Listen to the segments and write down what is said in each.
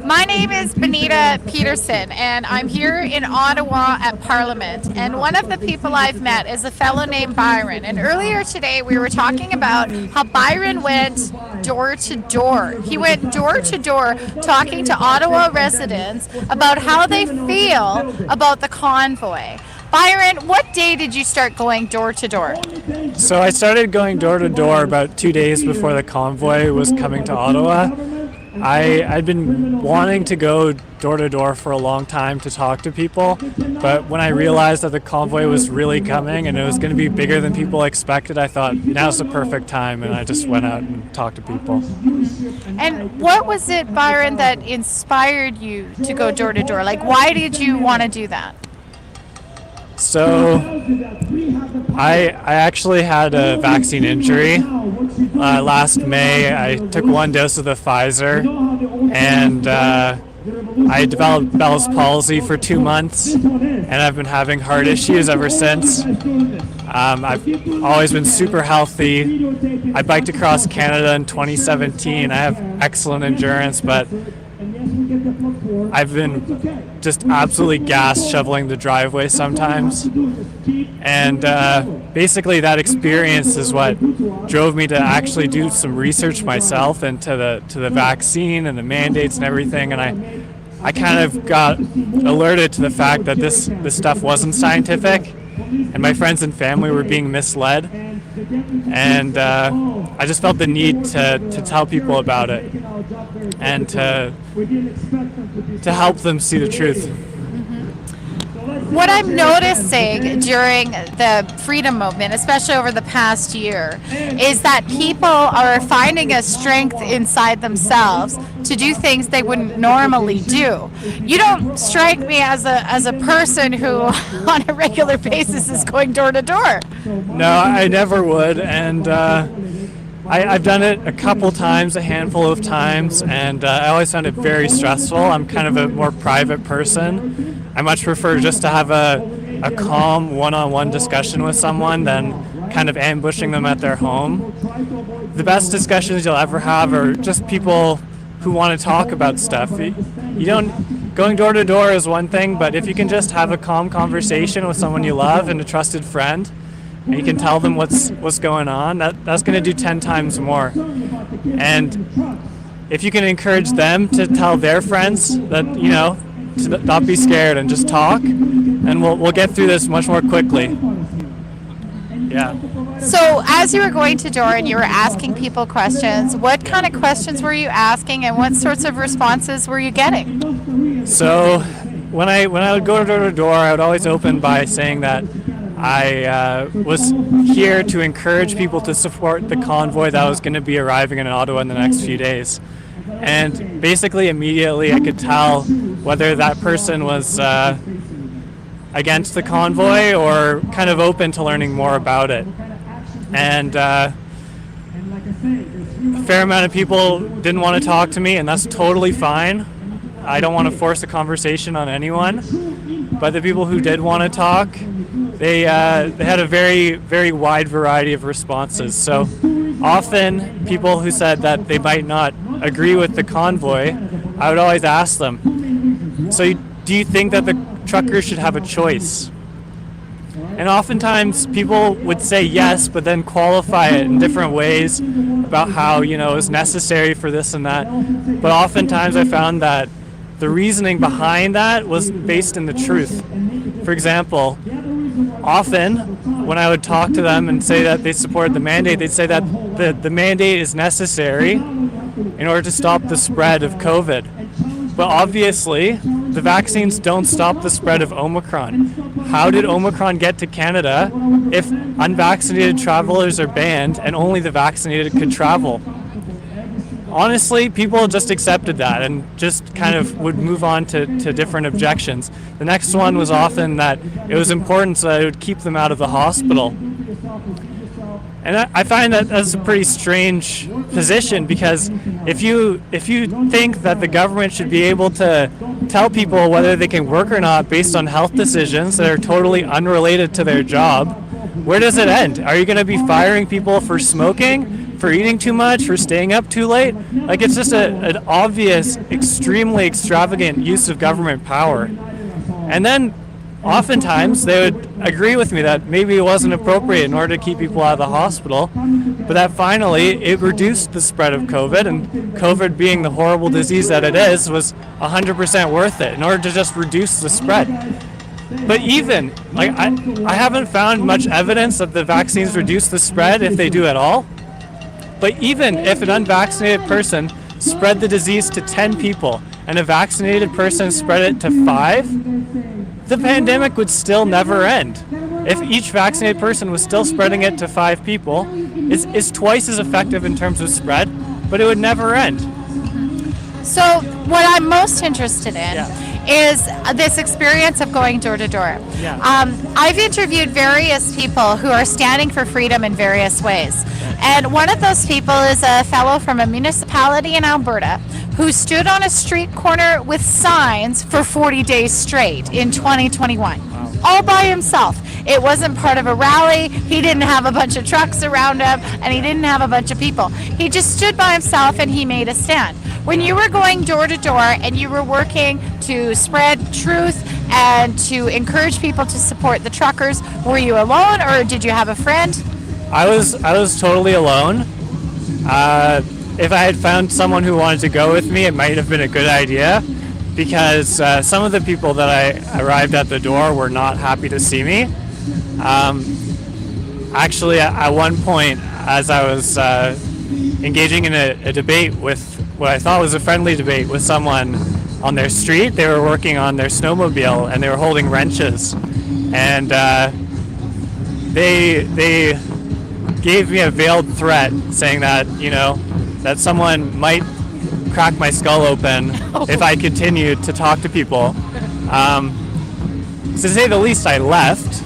My name is Benita Peterson, and I'm here in Ottawa at Parliament. And one of the people I've met is a fellow named Byron. And earlier today, we were talking about how Byron went door to door. He went door to door talking to Ottawa residents about how they feel about the convoy. Byron, what day did you start going door to door? So I started going door to door about 2 days before the convoy was coming to Ottawa. I'd been wanting to go door to door for a long time to talk to people, but when I realized that the convoy was really coming and it was going to be bigger than people expected, I thought now's the perfect time, and I just went out and talked to people. And what was it, Byron, that inspired you to go door to door? Like, why did you want to do that? So I actually had a vaccine injury. Last May, I took one dose of the Pfizer, and I developed Bell's palsy for 2 months, and I've been having heart issues ever since. I've always been super healthy. I biked across Canada in 2017. I have excellent endurance, but I've been just absolutely gassed shoveling the driveway sometimes. And basically that experience is what drove me to actually do some research myself into the vaccine and the mandates and everything. And I kind of got alerted to the fact that this stuff wasn't scientific, and my friends and family were being misled. And I just felt the need to tell people about it and to help them see the truth. What I'm noticing during the freedom movement, especially over the past year, is that people are finding a strength inside themselves to do things they wouldn't normally do. You don't strike me as a person who on a regular basis is going door to door. No, I never would, and I've done it a couple times, a handful of times, and I always found it very stressful. I'm kind of a more private person. I much prefer just to have a calm one-on-one discussion with someone than kind of ambushing them at their home. The best discussions you'll ever have are just people who want to talk about stuff. Going door to door is one thing, but if you can just have a calm conversation with someone you love and a trusted friend, and you can tell them what's going on, that's going to do 10 times more. And if you can encourage them to tell their friends that, to not be scared and just talk, and we'll get through this much more quickly. Yeah. So as you were going to door and you were asking people questions, what kind of questions were you asking, and what sorts of responses were you getting? So when I would go door to door, I would always open by saying that I was here to encourage people to support the convoy that was going to be arriving in Ottawa in the next few days. And basically immediately I could tell whether that person was against the convoy or kind of open to learning more about it. And a fair amount of people didn't want to talk to me, and that's totally fine. I don't want to force a conversation on anyone. But the people who did want to talk, they had a very, very wide variety of responses. So often people who said that they might not agree with the convoy, I would always ask them, so do you think that the truckers should have a choice? And oftentimes people would say yes, but then qualify it in different ways about how, it's necessary for this and that. But oftentimes I found that the reasoning behind that was based in the truth. For example, often when I would talk to them and say that they supported the mandate, they'd say that the mandate is necessary in order to stop the spread of COVID. But obviously, the vaccines don't stop the spread of Omicron. How did Omicron get to Canada if unvaccinated travelers are banned and only the vaccinated could travel? Honestly, people just accepted that and just kind of would move on to different objections. The next one was often that it was important so that it would keep them out of the hospital. And I find that that's a pretty strange position, because if you think that the government should be able to tell people whether they can work or not based on health decisions that are totally unrelated to their job, where does it end? Are you going to be firing people for smoking, for eating too much, for staying up too late. Like, it's just an obvious, extremely extravagant use of government power. And then oftentimes they would agree with me that maybe it wasn't appropriate in order to keep people out of the hospital, but that finally it reduced the spread of COVID, and COVID, being the horrible disease that it is, was 100% worth it in order to just reduce the spread. But even, like, I haven't found much evidence that the vaccines reduce the spread, if they do at all. But even if an unvaccinated person spread the disease to 10 people and a vaccinated person spread it to 5, the pandemic would still never end. If each vaccinated person was still spreading it to 5 people, it's twice as effective in terms of spread, but it would never end. So what I'm most interested in is this experience of going door to door. I've interviewed various people who are standing for freedom in various ways. And one of those people is a fellow from a municipality in Alberta who stood on a street corner with signs for 40 days straight in 2021, all by himself. It wasn't part of a rally. He didn't have a bunch of trucks around him, and he didn't have a bunch of people. He just stood by himself and he made a stand. When you were going door to door and you were working to spread truth and to encourage people to support the truckers, were you alone or did you have a friend? I was totally alone. If I had found someone who wanted to go with me, it might have been a good idea, because some of the people that I arrived at the door were not happy to see me. Actually, at one point, as I was engaging in a debate with what I thought was a friendly debate with someone on their street, they were working on their snowmobile and they were holding wrenches, and they gave me a veiled threat saying that, that someone might crack my skull open if I continued to talk to people. To say the least, I left,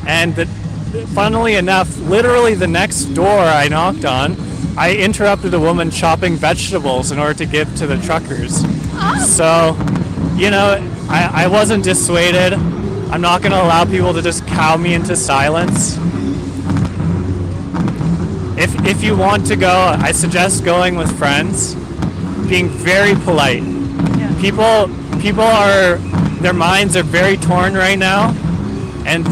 and funnily enough, literally the next door I knocked on, I interrupted a woman chopping vegetables in order to give to the truckers. So, I wasn't dissuaded. I'm not going to allow people to just cow me into silence. If you want to go, I suggest going with friends, being very polite. People are, their minds are very torn right now, and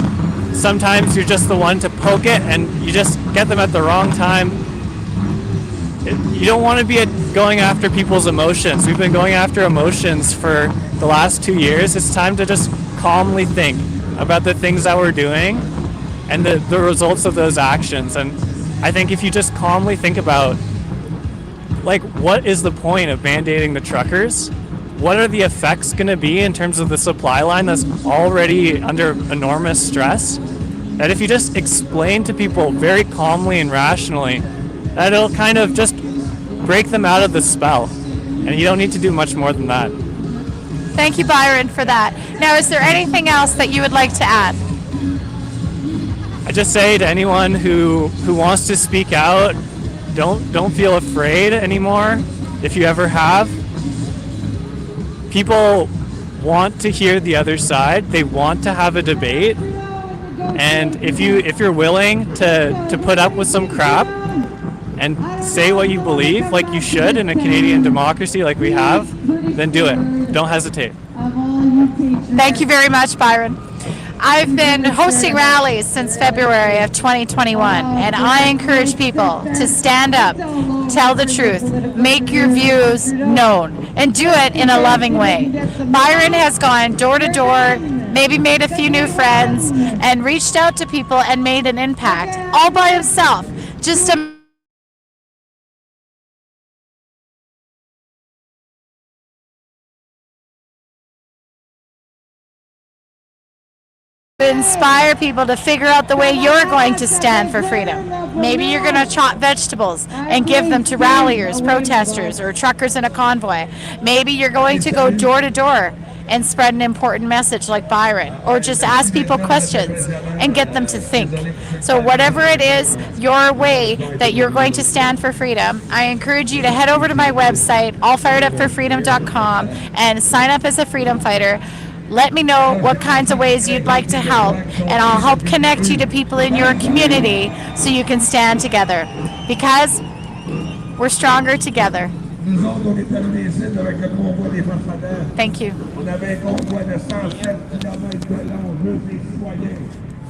sometimes you're just the one to poke it and you just get them at the wrong time. You don't want to be going after people's emotions. We've been going after emotions for the last 2 years. It's time to just calmly think about the things that we're doing and the results of those actions. And I think if you just calmly think about, like, what is the point of mandating the truckers? What are the effects going to be in terms of the supply line that's already under enormous stress? That if you just explain to people very calmly and rationally, that it'll kind of just break them out of the spell. And you don't need to do much more than that. Thank you, Byron, for that. Now, is there anything else that you would like to add? I just say to anyone who wants to speak out, don't feel afraid anymore. If you ever have, people want to hear the other side. They want to have a debate, and if you're willing to put up with some crap and say what you believe, like you should in a Canadian democracy like we have, then do it. Don't hesitate. Thank you very much, Byron. I've been hosting rallies since February of 2021, and I encourage people to stand up, tell the truth, make your views known, and do it in a loving way. Byron has gone door to door, maybe made a few new friends, and reached out to people and made an impact, all by himself. Just a inspire people to figure out the way you're going to stand for freedom. Maybe you're going to chop vegetables and give them to ralliers, protesters, or truckers in a convoy. Maybe you're going to go door to door and spread an important message like Byron, or just ask people questions and get them to think. So whatever it is, your way that you're going to stand for freedom, I encourage you to head over to my website, allfiredupforfreedom.com, and sign up as a freedom fighter. Let me know what kinds of ways you'd like to help, and I'll help connect you to people in your community so you can stand together. Because We're stronger together. Nous autres, on est allés ici avec le convoi des ambassadeurs. Thank you. On avait un convoi de 107 km de long, juste des citoyens.